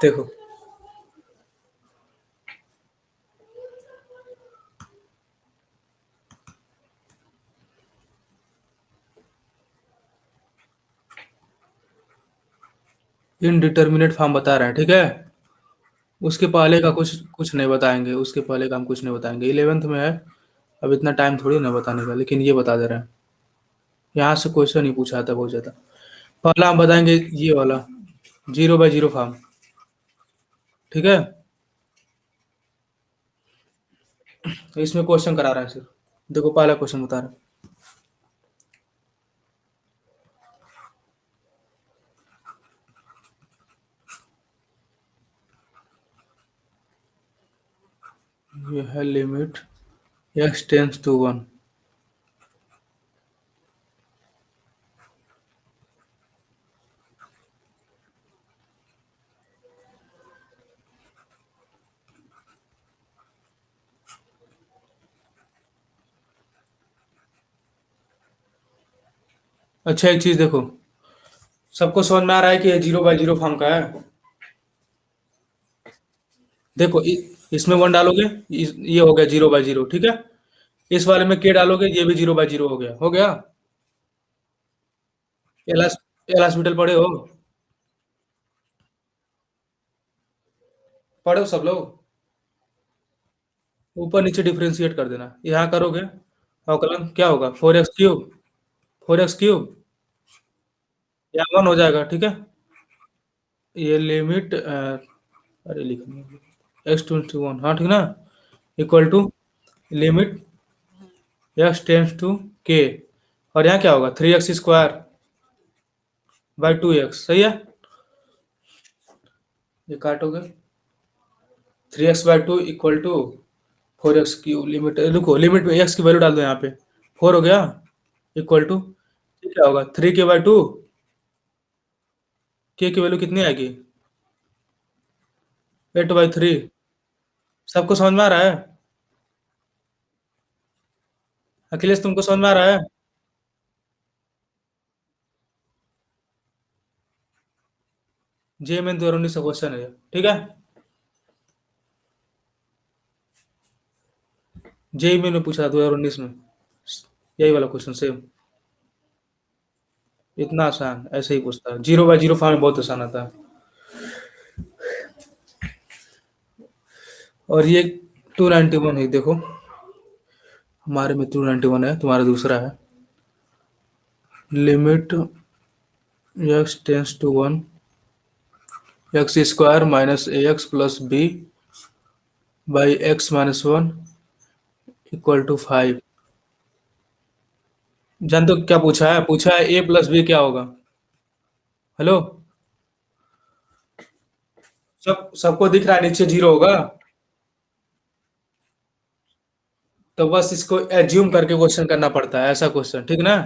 देखो indeterminate form बता रहे हैं, ठीक है। उसके पहले का कुछ कुछ नहीं बताएंगे, उसके पहले का हम कुछ नहीं बताएंगे, 11th में है। अब इतना टाइम थोड़ी ना बताने का, लेकिन ये बता दे रहे हैं। यहाँ से क्वेश्चन ही पूछा था बहुत ज़्यादा। पहला हम बताएंगे ये वाला, 0/0 फॉर्म, ठीक है। तो इसमें क्वेश्चन करा रहा है सिर्फ। देखो पहला क्वेश्चन बता रहा है, ये है लिमिट x टेंस टू 1। अच्छा एक चीज़ देखो, सबको समझ में आ रहा है कि ये 0/0 फॉर्म का है। देखो इसमें 1 डालोगे, ये हो गया 0/0, ठीक है। इस वाले में के डालोगे, ये भी 0/0 हो गया, हो गया। एल हॉस्पिटल पढ़े हो? पढ़े हो सब लोग? ऊपर नीचे डिफरेंशिएट कर देना, यहाँ करोगे अवकलन क्या होगा, 4x³ 4x³ यहाँ 1 हो जाएगा, ठीक है। ये लिमिट अरे लिखना, x टेंस टू 1, हाँ ठीक ना, equal to limit x tends to k। और यहाँ क्या होगा, 3x² बाई 2x, सही है। ये काटोगे, 3x/2 equal to 4x³ limit, रुको लिमिट में x की वैल्यू डाल दो यहाँ पे, 4 हो गया, इक्वल टू क्या होगा, 3k/2। k की वैल्यू कितनी आएगी, 8/3। सबको समझ में आ रहा है? अखिलेश तुमको समझ में आ रहा है? JMN 2019 का क्वेश्चन है ये, ठीक है। JEE में पूछा था 2019 में, यही वाला क्वेश्चन सेम। इतना आसान ऐसे ही पूछता है, 0/0 फॉर्म में बहुत आसान आता है। और ये 291 है, देखो हमारे में 291 है, तुम्हारा दूसरा है। Limit x tends to 1 x² - ax + b/x - 1 equal to 5। जानते हो क्या पूछा है? पूछा है a + b क्या होगा। हेलो, सबको दिख रहा है नीचे 0 होगा। तो बस इसको एज्यूम करके क्वेश्चन करना पड़ता है, ऐसा क्वेश्चन, ठीक ना।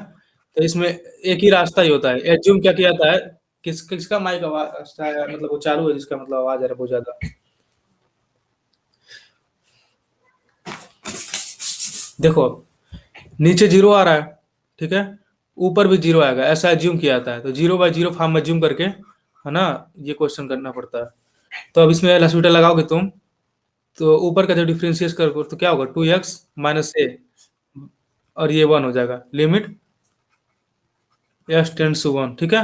तो इसमें एक ही रास्ता ही होता है, एज्यूम क्या किया जाता है। किसका माइक आवाज मतलब वो चालू है, जिसका मतलब आवाज आ रहा है बहुत ज्यादा। देखो नीचे 0 आ रहा है, ठीक है, ऊपर भी 0 आएगा, ऐसा एज्यूम किया जाता है। तो 0/0 फॉर्म में एज्यूम करके, है ना, ये क्वेश्चन करना पड़ता है। तो अब इसमें एल हॉस्पिटल लगाओगे तुम, तो ऊपर का जब डिफरेंशिएट करोगे तो क्या होगा, 2x - a, और ये 1 हो जाएगा, लिमिट x टेंस टू 1, ठीक है।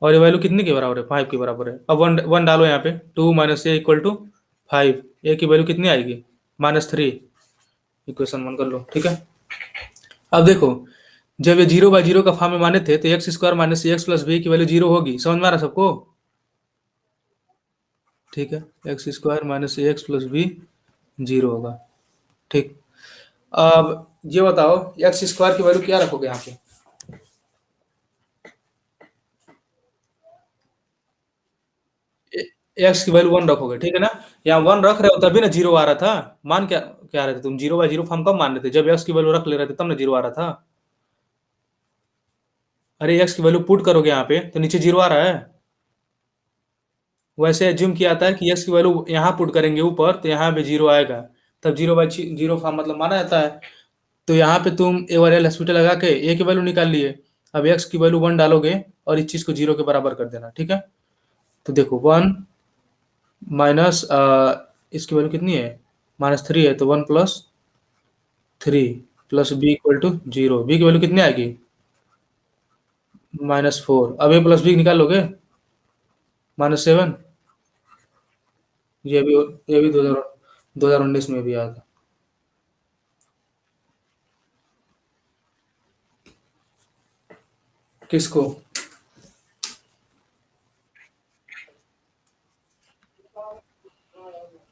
और ये वैल्यू कितने के बराबर है, 5 के बराबर है। अब वन वन डालो यहाँ पे, 2 - a इक्वल टू 5। ए की वैल्यू कितनी आएगी, -3। इक्वेशन 1 कर लो, ठीक है। अब देखो, जब ये 0/0 का फॉर्म में माने थे, तो x² - ax + b की वैल्यू 0 होगी, समझ में आ रहा है सबको? ठीक है, x² - ax + b 0 होगा, ठीक। अब ये बताओ, x² की वैल्यू क्या रखोगे यहाँ पे, एक्स की वैल्यू 1 रखोगे, ठीक है ना। यहाँ 1 रख रहे हो तभी ना 0 आ रहा था। मान क्या क्या रहे थे तुम, 0/0 फॉर्म कब मान रहे थे, जब एक्स की वैल्यू रख ले रहे थे तब ना 0 आ रहा था। अरे एक्स की वैल्यू पुट करोगे यहाँ पे तो नीचे 0 आ रहा है। वैसे एज्यूम किया जाता है कि एक्स की वैल्यू यहाँ पुट करेंगे ऊपर, तो यहाँ पे 0 आएगा, तब 0/0 फॉर्म मतलब माना जाता है। तो यहाँ पे तुम ए और एल हॉस्पिटल लगा के ए की वैल्यू निकाल लिए। अब एक्स की वैल्यू 1 डालोगे और इस चीज को 0 के बराबर कर देना, ठीक है। तो देखो 1 माइनस इसकी वैल्यू कितनी है? -3 है, तो 1 + 3 plus b equal to 0। B की वैल्यू कितनी आएगी? -4। अब ए प्लस बी निकालोगे? -7। ये भी 2019 में भी आया था। किसको?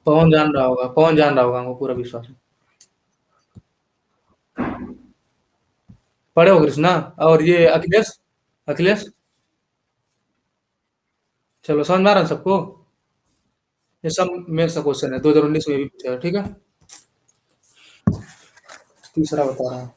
पवन जान रहा होगा, पवन जान रहा होगा, हमको पूरा विश्वास है। पढ़े हो कृष्णा? और ये अखिलेश? अखिलेश? चलो समझ में आ रहा है सबको? ये सब मेरे से क्वेश्चन है, 2019 में भी पूछा है, ठीक है। तीसरा बता रहा हूँ।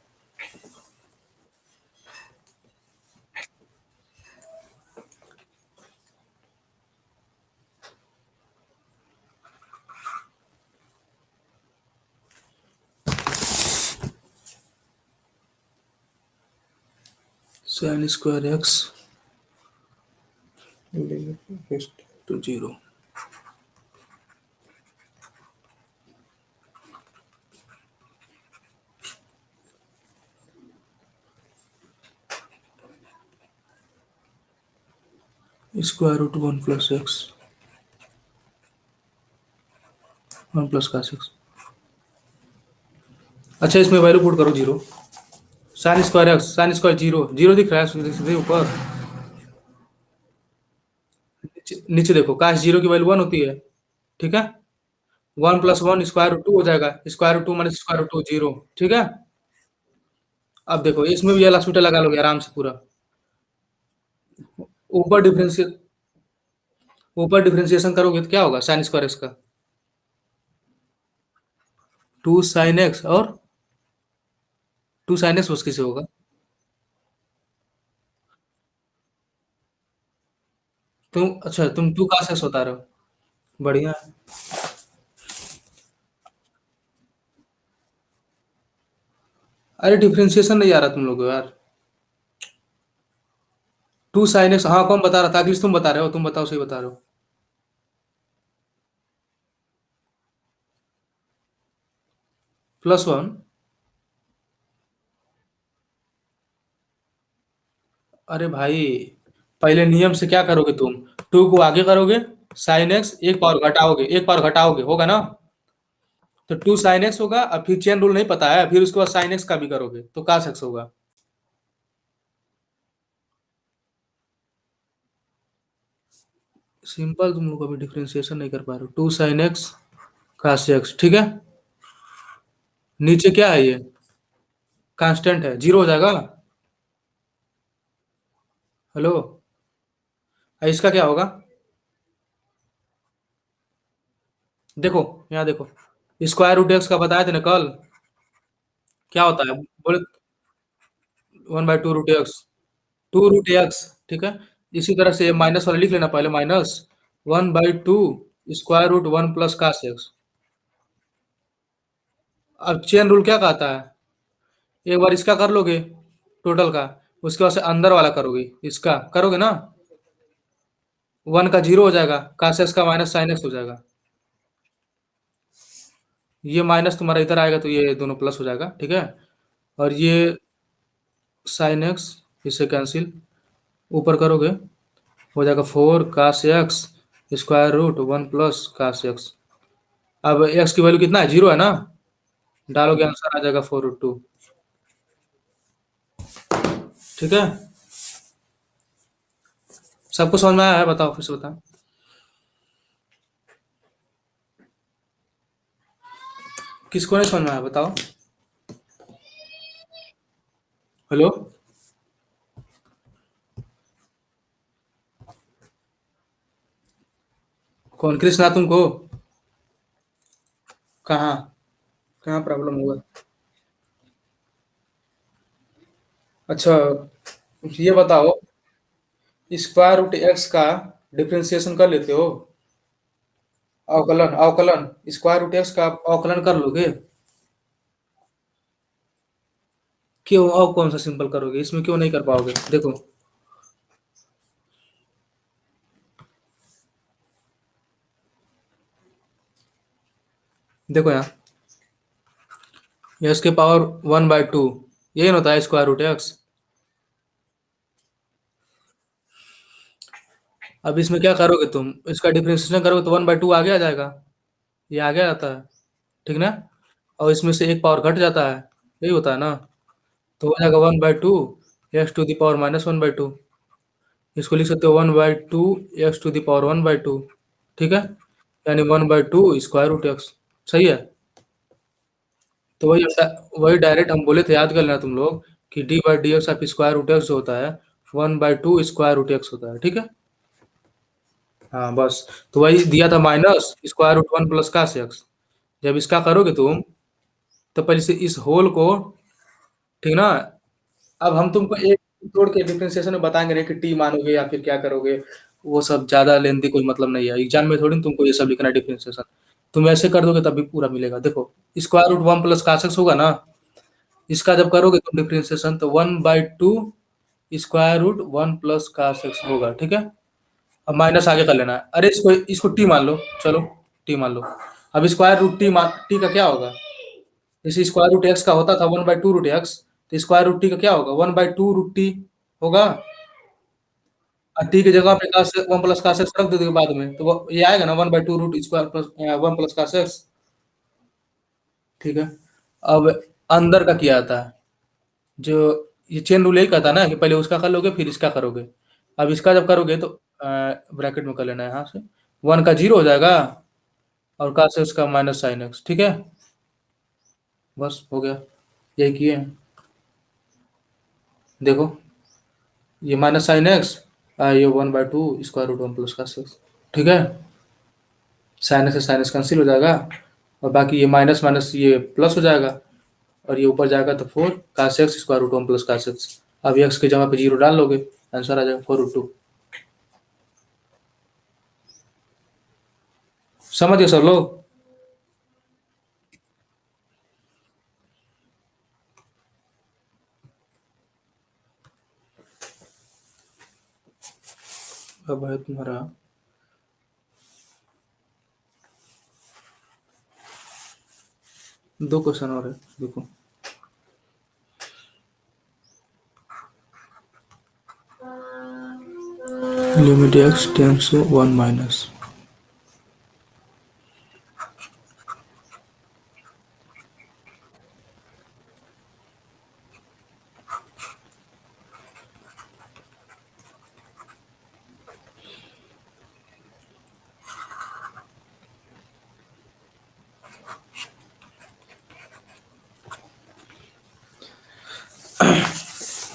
sin² x to 0। √1 + x 1 + cos x। अच्छा, इसमें वैल्यू पुट करो 0। sin² 0 0 दिख रहा है सीधे सीधे ऊपर। नीचे देखो, cos 0 की वैल्यू 1 होती है, ठीक है। 1 + 1 √2 हो जाएगा, √2 - √2 0, ठीक है। अब देखो, इसमें भी एल हॉस्पिटल लगा लोगे आराम से पूरा। ऊपर डिफरेंशियल ऊपर डिफरेंशिएशन करोगे तो क्या होगा sin² x का? 2 sin x, और 2 sin x बस किसे होगा? तुम 2 cos x बता रहे हो। बढ़िया है। अरे डिफरेंशिएशन नहीं आ रहा तुम लोग को यार। 2 sin x, हाँ कौन बता रहा था? अखिलेश तुम बता रहे हो, तुम बताओ, सही बता रहे हो। +1। अरे भाई, पहले नियम से क्या करोगे तुम? 2 को आगे करोगे, sin x एक पावर घटाओगे, एक पावर घटाओगे, होगा ना? तो 2 sin x होगा, और फिर चेन रूल नहीं पता है, फिर उसके बाद sin x का भी करोगे तो cos x होगा। सिंपल, तुम लोग अभी डिफरेंशिएशन नहीं कर पा रहे हो। 2 sin x cos x, ठीक है। नीचे क्या है ये? कांस्टेंट है, 0 हो जाएगा। हेलो। इसका क्या होगा? देखो, यहाँ देखो, √x का बताया थे ना कल। क्या होता है बोले? 1/2 √x, 2 √x, ठीक है। इसी तरह से ये माइनस वाला लिख लेना पहले, -1/2 √1 + cos x। अब चेन रूल क्या कहता है? एक बार इसका कर लोगे, टोटल का, उसके बाद से अंदर वाला करोगे, इसका करोगे ना, 1 का 0 हो जाएगा, cos x का -sin x हो जाएगा। ये माइनस तुम्हारा इधर आएगा तो ये दोनों प्लस हो जाएगा, ठीक है। और ये sin x, इससे कैंसिल, ऊपर करोगे, हो जाएगा 4 cos x √1 + cos x। अब x की वैल्यू कितना है? 0 है ना? डालोगे, आंसर आ जाएगा 4 √2, ठीक है। सबको समझ में आया है? बताओ, फिर से बताओ। किसको नहीं समझ में आया बताओ। हेलो। कौन कृष्णा तुमको? कहाँ? कहाँ प्रॉब्लम हुआ? अच्छा, ये बताओ, √x का डिफरेंशिएशन कर लेते हो? अवकलन, अवकलन, √x का अवकलन कर लोगे? क्यों? और कौन सा सिंपल करोगे? इसमें क्यों नहीं कर पाओगे? देखो, देखो यहाँ, एक्स के पावर 1/2, यही ना होता है स्क्वायर रूट एक्स। अब इसमें क्या करोगे तुम, इसका डिफरेंशिएशन करोगे तो 1/2 आगे आ जाएगा, ये आगे आता है, ठीक ना। और इसमें से एक पावर घट जाता है, यही होता है ना। तो हो जाएगा 1/2 एक्स टू द पावर -1/2। इसको लिख सकते हो 1/2 एक्स टू द पावर 1/2, ठीक है। यानी 1/2 स्क्वायर रूट एक्स, सही है। तो वही डायरेक्ट हम बोले थे, याद कर लेना तुम लोग, कि d/dx of square root x जो होता है 1/2 स्क्वायर रूट एक्स होता है, ठीक है। हाँ बस, तो वही दिया था minus square root 1 plus cos x. जब इसका करोगे तुम, तो पहले से इस होल को, ठीक ना। अब हम तुमको एक तोड़ के डिफरेंशिएशन में बताएंगे नहीं कि टी मानोगे या फिर क्या करोगे, वो सब ज्यादा लेंथी कोई मतलब नहीं है, एग्जाम में थोड़ी ना तुमको ये सब लिखना है डिफरेंशिएशन। तुम ऐसे कर दोगे तब भी पूरा मिलेगा। देखो, square root 1 plus cos x होगा ना, इसका जब करोगे तुम डिफरेंशिएशन तो 1/2 square root 1 plus cos x होगा, ठीक है। अब माइनस आगे कर लेना है, अरे इसको इसको टी मान लो, चलो टी मान लो। अब स्क्वायर रूट टी का क्या होगा, जैसे स्क्वायर रूट एक्स का होता था 1/2 रूट एक्स, तो स्क्वायर रूट टी का क्या होगा, 1/2 रूट टी होगा। और टी की जगह पे कास 1 प्लस कास एक्स रख दोगे बाद में, तो ये आएगा ना 1/2 root square plus 1 plus cos x, ठीक है। अब अंदर का क्या आता है, जो ये चेन रूल यही कहता है ना कि पहले उसका कर लोगे फिर इसका करोगे। अब इसका जब करोगे तो ब्रैकेट में कर लेना है यहाँ से, 1 का 0 हो जाएगा और कास एक्स का माइनस साइन एक्स, ठीक है। बस हो गया, यही किए हैं। देखो, ये माइनस साइन एक्स, ये 1/2 square root 1 plus cos x, ठीक है। साइन एक्स से साइन एक्स कैंसिल हो जाएगा, और बाकी ये माइनस माइनस ये प्लस हो जाएगा, और ये ऊपर जाएगा तो 4 cos x square root 1 plus cos x. अब एक्स की जगह पे 0 डाल लोगे, आंसर आ जाएगा 4/2। समझ गए सब लोग। अब है तुम्हारा 2 क्वेश्चन और है, देखो। Limit x tends to 1 minus.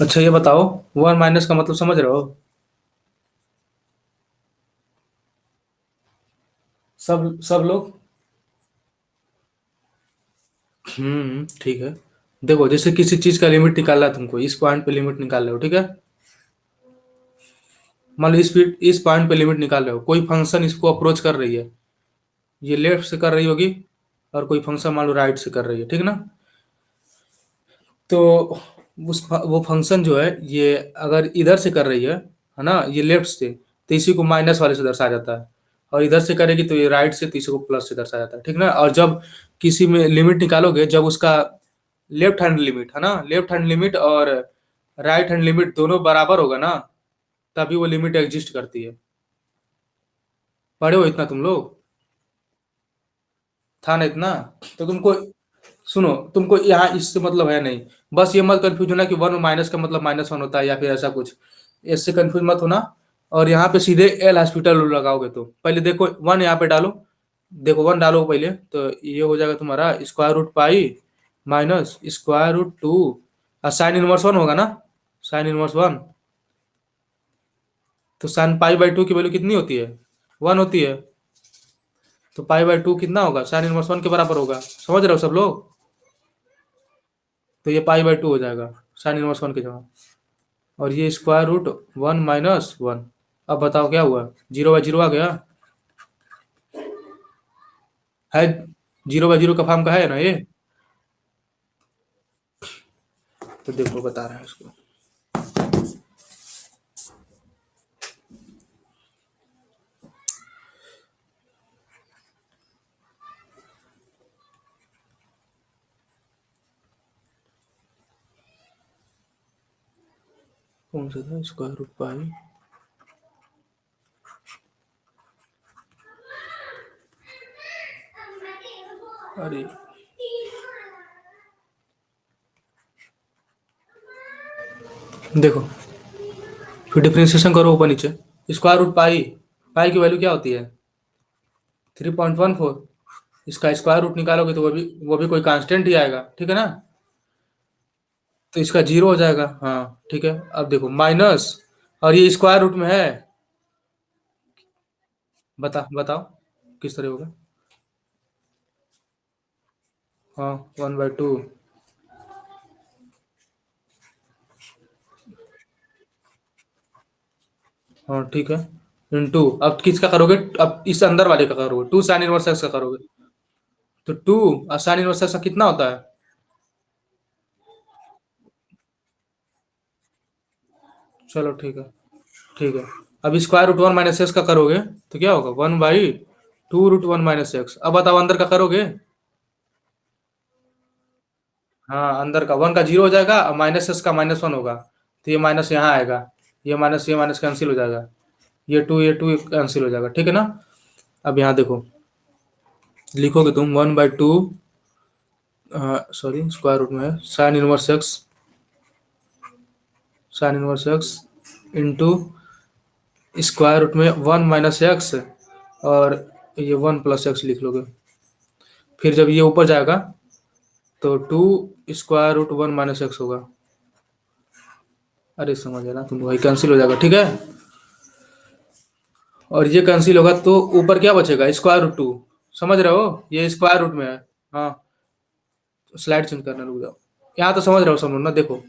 अच्छा ये बताओ, 1 माइनस का मतलब समझ रहे हो। सब लोग। ठीक है। देखो, जैसे किसी चीज का लिमिट निकालना है तुमको, इस पॉइंट पे लिमिट निकाल रहे हो, ठीक है। मान लो इस पॉइंट पे लिमिट निकाल रहे हो, कोई फंक्शन इसको अप्रोच कर रही है, ये लेफ्ट से कर रही होगी, और कोई फंक्शन मान लो राइट से कर रही है, ठीक ना। तो वो फंक्शन जो है, ये अगर इधर से कर रही है ना, ये लेफ्ट से, तो इसी को माइनस वाले से दर्शाया जाता है। और इधर से करेगी तो ये राइट से, तो इसी को प्लस से दर्शाया जाता है, ठीक ना। और जब किसी में लिमिट निकालोगे, जब उसका लेफ्ट हैंड लिमिट है ना, लेफ्ट हैंड लिमिट और राइट हैंड लिमिट दोनों बराबर होगा ना, तभी वो लिमिट एग्जिस्ट करती है। पढ़े हो इतना तुम लोग, था ना इतना। तो तुमको, सुनो, तुमको यहाँ इससे मतलब है नहीं। बस ये मत कंफ्यूज होना कि 1 माइनस का मतलब -1 होता है या फिर ऐसा कुछ, इससे कंफ्यूज मत होना। और यहाँ पे सीधे एल हॉस्पिटल रूल लगाओगे तो पहले देखो 1 यहाँ पे डालो, देखो 1 डालो पहले, तो ये हो जाएगा तुम्हारा square root pi minus square root 2, और साइन इनवर्स 1 होगा ना, साइन इनवर्स 1। तो साइन π/2 की वैल्यू कितनी होती है, 1 होती है। तो π/2 कितना होगा, साइन इनवर्स 1 के बराबर होगा, समझ रहे हो सब लोग। तो ये π/2 हो जाएगा साइन इनवर्स 1 की जगह, और ये स्क्वायर रूट 1 - 1। अब बताओ क्या हुआ, 0/0 आ गया है, 0/0 का फॉर्म का है ना ये। तो देखो बता रहे हैं इसको। कौन सा था स्क्वायर रूट पाई? अरे देखो, फिर डिफरेंशिएशन करो ऊपर नीचे। स्क्वायर रूट पाई, पाई की वैल्यू क्या होती है? 3.14। इसका स्क्वायर रूट निकालोगे तो वो भी कोई कांस्टेंट ही आएगा, ठीक है ना? तो इसका जीरो हो जाएगा, हाँ ठीक है। अब देखो माइनस, और ये स्क्वायर रूट में है। बताओ किस तरह होगा? हाँ 1/2। हाँ ठीक है, इंटू अब किसका करोगे? अब इस अंदर वाले का करोगे, 2 sin 1 x का करोगे। तो 2 sin 1 x का कितना होता है? चलो ठीक है, ठीक है। अब स्क्वायर रूट 1 - x का करोगे तो क्या होगा? 1/2√1 - x। अब बताओ अंदर का करोगे? हाँ अंदर का 1 का जीरो हो जाएगा, और -x का -1 होगा। तो ये माइनस यहाँ आएगा, ये माइनस कैंसिल हो जाएगा, ये टू कैंसिल हो जाएगा, ठीक है ना? अब यहाँ देखो, लिखोगे तुम 1/2, सॉरी स्क्वायर रूट में है, sin 1 x into square root में 1 - x, और ये 1 + x लिख लोगे। फिर जब ये ऊपर जाएगा तो 2 √1 - x होगा। अरे समझ है ना तुम, वही कैंसिल हो जाएगा, ठीक है। और ये कैंसिल होगा तो ऊपर क्या बचेगा? Square root 2। समझ रहे हो? ये स्क्वायर रूट में है। हाँ, स्लाइड चेंज करना, रुक जाओ। यहाँ तो समझ रहे हो सब लोग ना? देखो,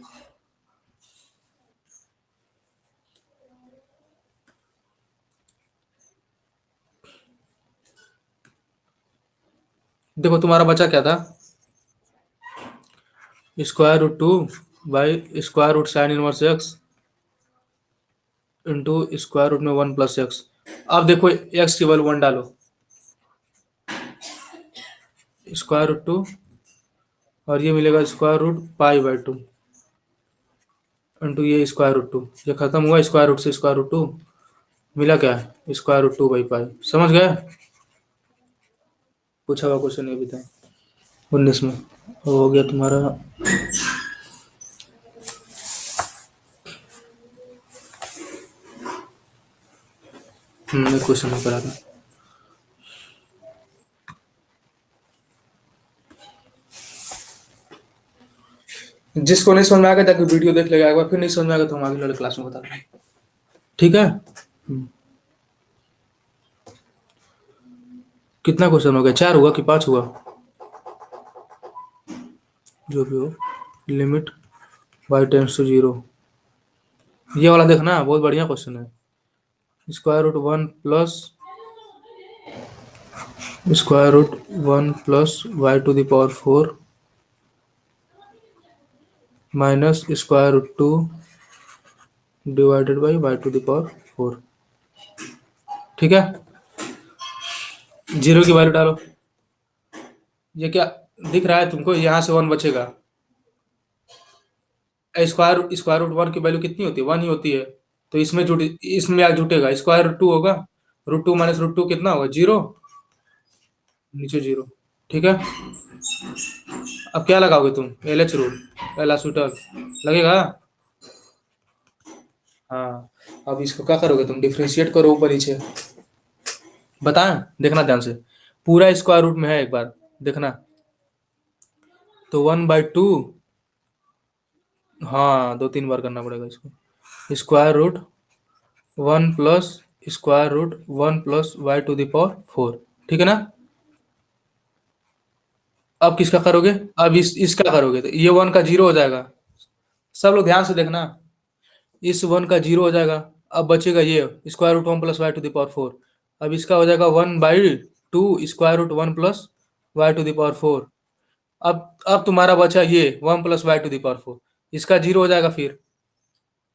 देखो तुम्हारा बचा क्या था? Square root 2 by square root sin 1 x into square root में 1 + x। अब देखो x की वैल्यू 1 डालो, स्क्वायर रूट 2, और ये मिलेगा स्क्वायर रूट π/2 इंटू ये स्क्वायर रूट 2। ये खत्म हुआ स्क्वायर रूट से स्क्वायर रूट 2, मिला क्या? Square root 2/π। समझ गए? पूछा हुआ क्वेश्चन ये भी था 19 में। हो गया तुम्हारा। एक क्वेश्चन करा था। जिसको नहीं समझ में आएगा ताकि वीडियो देख लेगा एक बार, फिर नहीं समझ में आएगा तो हम आगे वाले क्लास में बता देंगे, ठीक है? कितना क्वेश्चन हो गया? 4 हुआ कि 5 हुआ? जो भी हो, लिमिट y → 0। ये वाला देखना, बहुत बढ़िया क्वेश्चन है। Square root 1 + -√2 divided by y⁴, ठीक है। जीरो की वैल्यू डालो। ये क्या दिख रहा है तुमको? यहाँ से 1 बचेगा। स्क्वायर रूट 1 की वैल्यू कितनी होती है? 1 ही होती है। तो इसमें आ जुटेगा स्क्वायर रूट 2 होगा। √2 - √2 कितना होगा? 0। नीचे 0, ठीक है। अब क्या लगाओगे तुम? LH रूल, एल हॉस्पिटल लगेगा। हाँ, अब इसको क्या करोगे तुम? डिफ्रेंशिएट करो ऊपर नीचे। बताएं, देखना ध्यान से। पूरा स्क्वायर रूट में है, एक बार देखना। तो 1/2, हाँ 2-3 बार करना पड़ेगा इसको। स्क्वायर रूट 1 + y⁴, ठीक है ना? अब किसका करोगे? अब इसका करोगे तो ये 1 का जीरो हो जाएगा। सब लोग ध्यान से देखना, इस 1 का जीरो हो जाएगा। अब बचेगा ये √1 + y⁴। अब इसका हो जाएगा 1/2 √1 + y⁴। अब तुम्हारा बचा ये 1 + y⁴, इसका जीरो हो जाएगा फिर,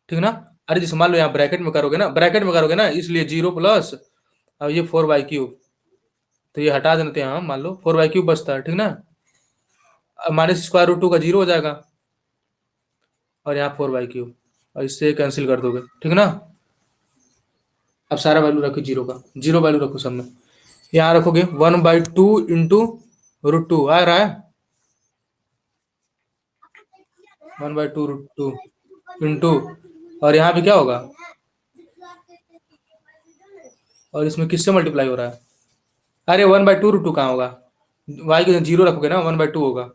ठीक ना? अरे जैसे मान लो यहाँ ब्रैकेट में करोगे ना, इसलिए 0 प्लस, अब ये 4/3। तो ये हटा देते हैं हम, मान लो 4/3 बचता है, ठीक ना? अब -√2 का जीरो हो जाएगा, और यहाँ 4/3। और इससे कैंसिल कर दोगे, ठीक है ना। अब सारा वैल्यू रखो जीरो का, जीरो वैल्यू रखो सब में। यहाँ रखोगे 1/2 इंटू √2 आ रहा है। 1/2 √2 इंटू, और यहाँ पे क्या होगा, और इसमें किससे मल्टीप्लाई हो रहा है। अरे 1/2 √2 कहाँ होगा, वाई के जीरो रखोगे ना, 1/2 होगा।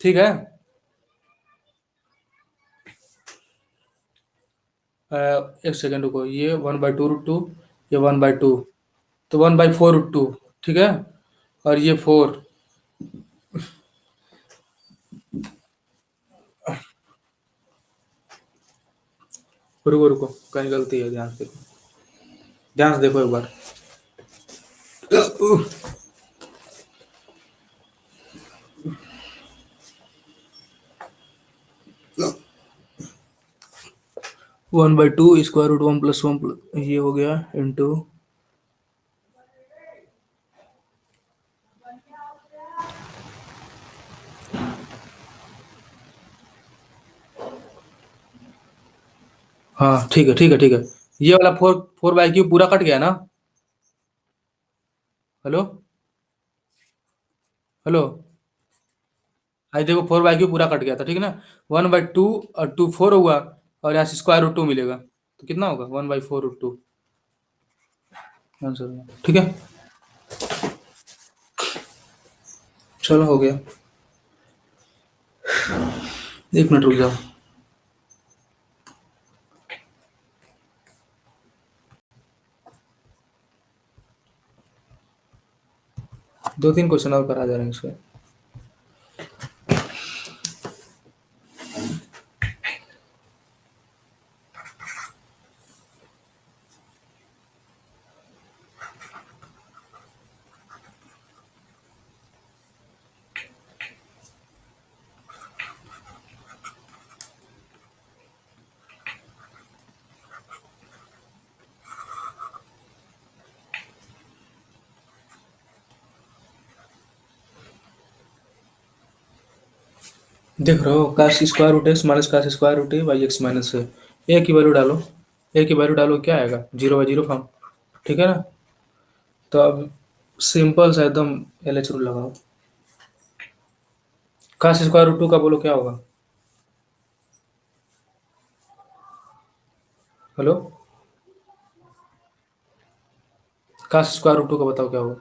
ठीक है। एक सेकेंड रुको, ये 1/2 √2, ये 1/2, तो 1/4 √2, ठीक है। और ये 4, रुको रुको, कहीं गलती है, ध्यान से देखो, ध्यान से देखो एक बार। 1/2 √1 + 1 ये हो गया इंटू, हाँ ठीक है ठीक है ठीक है। ये वाला 4/3 पूरा कट गया ना। Hello, hello. आज देखो 4/3 पूरा कट गया था, ठीक है ना। 1/2 और 2 4 हुआ, और यहाँ से √2 मिलेगा, तो कितना होगा 1/4 √2 आंसर, ठीक है। चलो हो गया। 1 मिनट रुक जाओ। 2 3 क्वेश्चन और करा जा रहे हैं इसके। देख रहे हो, cos√x - cos²√a/x - ए की वैल्यू डालो, ए की वैल्यू डालो, क्या आएगा, 0/0 फॉर्म, ठीक है ना। तो अब सिंपल सा एकदम LH रूल लगाओ। cos²√2 का बोलो क्या होगा। हेलो, cos²√2 का बताओ क्या होगा।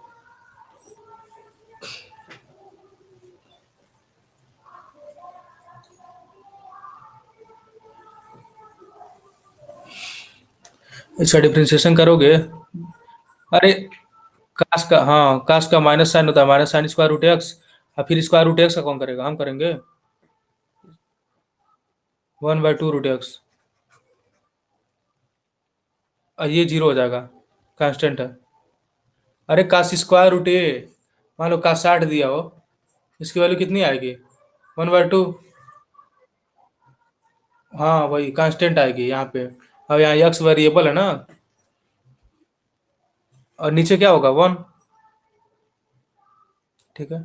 इसका डिफ्रेंशिएशन करोगे। अरे काश का, हाँ काश का माइनस साइन होता है, -sin²√x, और फिर √x का कौन करेगा, हम करेंगे। 1/2 √x, और ये जीरो हो जाएगा, कांस्टेंट है। अरे cos²√a, मान लो cos 60 दिया हो, इसकी वैल्यू कितनी आएगी, 1/2। हाँ वही कांस्टेंट आएगी यहाँ पे। अब यहाँ x वेरिएबल है ना, और नीचे क्या होगा 1, ठीक है।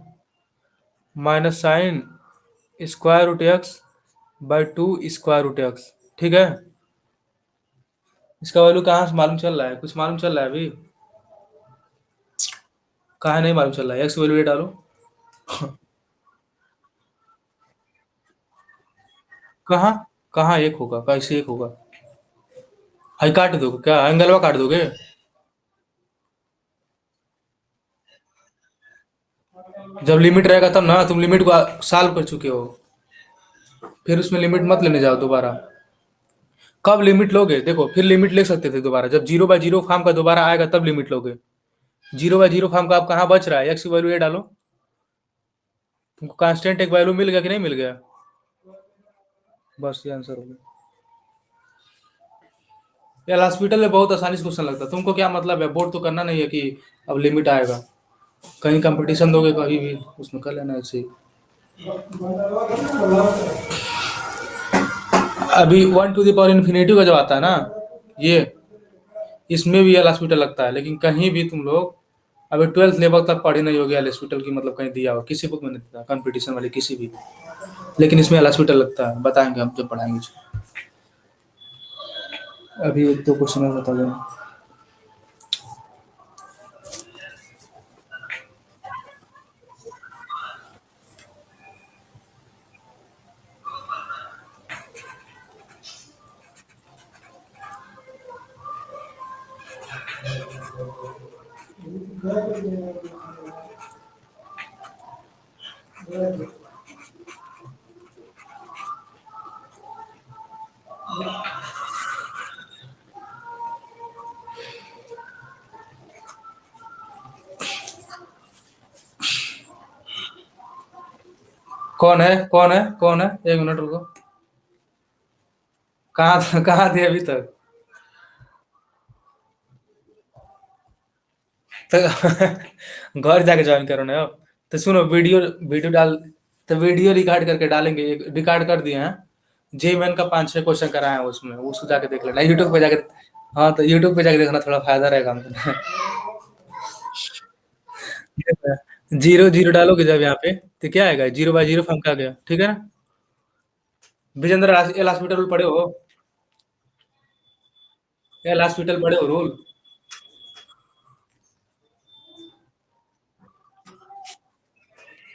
-sin²√x/2 ठीक है। इसका वैल्यू कहाँ से मालूम चल रहा है, कुछ मालूम चल रहा है अभी, कहाँ नहीं मालूम चल रहा है, एक्स वैल्यू ये डालो। कहाँ, कहाँ एक होगा, कैसे एक होगा, हाई काट दोगे क्या, एंगलवा काट दोगे। जब लिमिट रहेगा तब ना, तुम लिमिट को सॉल्व कर चुके हो, फिर उसमें लिमिट मत लेने जाओ दोबारा। कब लिमिट लोगे, देखो फिर लिमिट ले सकते थे दोबारा, जब 0/0 फॉर्म का दोबारा आएगा तब लिमिट लोगे। 0/0 फॉर्म का आप कहाँ बच रहा है, एक्स की वैल्यू ये डालो। तुमको कांस्टेंट एक वैल्यू मिल गया कि नहीं मिल गया, बस ये आंसर हो गया। यार हॉस्पिटल में बहुत आसानी से क्वेश्चन लगता है, तुमको क्या मतलब है, बोर्ड तो करना नहीं है कि अब लिमिट आएगा, कहीं कंपटीशन दोगे कहीं भी उसमें कर लेना ऐसे ही। अभी 1⁻∞ का जब आता है ना, ये इसमें भी एल हॉस्पिटल लगता है, लेकिन कहीं भी तुम लोग अभी 12th लेवल तक पढ़ी नहीं होगी एल हॉस्पिटल की, मतलब कहीं दिया हो किसी बुक में नहीं था, कंपटीशन वाली किसी भी। लेकिन इसमें एल हॉस्पिटल लगता है, बताएंगे हम जब पढ़ाएंगे इसको। अभी एक दो क्वेश्चन और बता देना। कौन है कौन है कौन है, एक मिनट रुको। कहाँ थे अभी तक? तो घर जाके ज्वाइन करो ना अब। तो सुनो, वीडियो वीडियो डाल, तो वीडियो रिकॉर्ड करके डालेंगे, रिकॉर्ड कर दिए हैं। जे मैन का 5-6 क्वेश्चन कराए हैं उसमें, उसको जाके देख लेना यूट्यूब पे जाके। हाँ तो यूट्यूब पे जाके देखना, थोड़ा फायदा रहेगा हमको। जीरो जीरो डालोगे जब यहाँ पे, तो क्या आएगा, 0/0 फंक आ गया, ठीक है ना। विजेंद्र एल हॉस्पिटल पढ़े हो? एल हॉस्पिटल पढ़े हो रूल?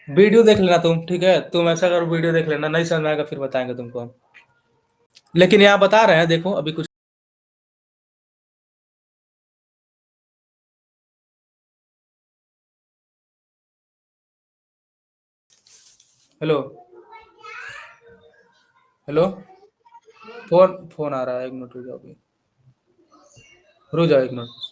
वीडियो देख लेना तुम, ठीक है, तुम ऐसा करो, वीडियो देख लेना, नहीं समझ में आएगा फिर बताएंगे तुमको हम। लेकिन यहाँ बता रहे हैं, देखो अभी कुछ। हेलो। हेलो। फोन फोन आ रहा है, एक मिनट रुक जाओ, अभी रुक जाओ एक मिनट।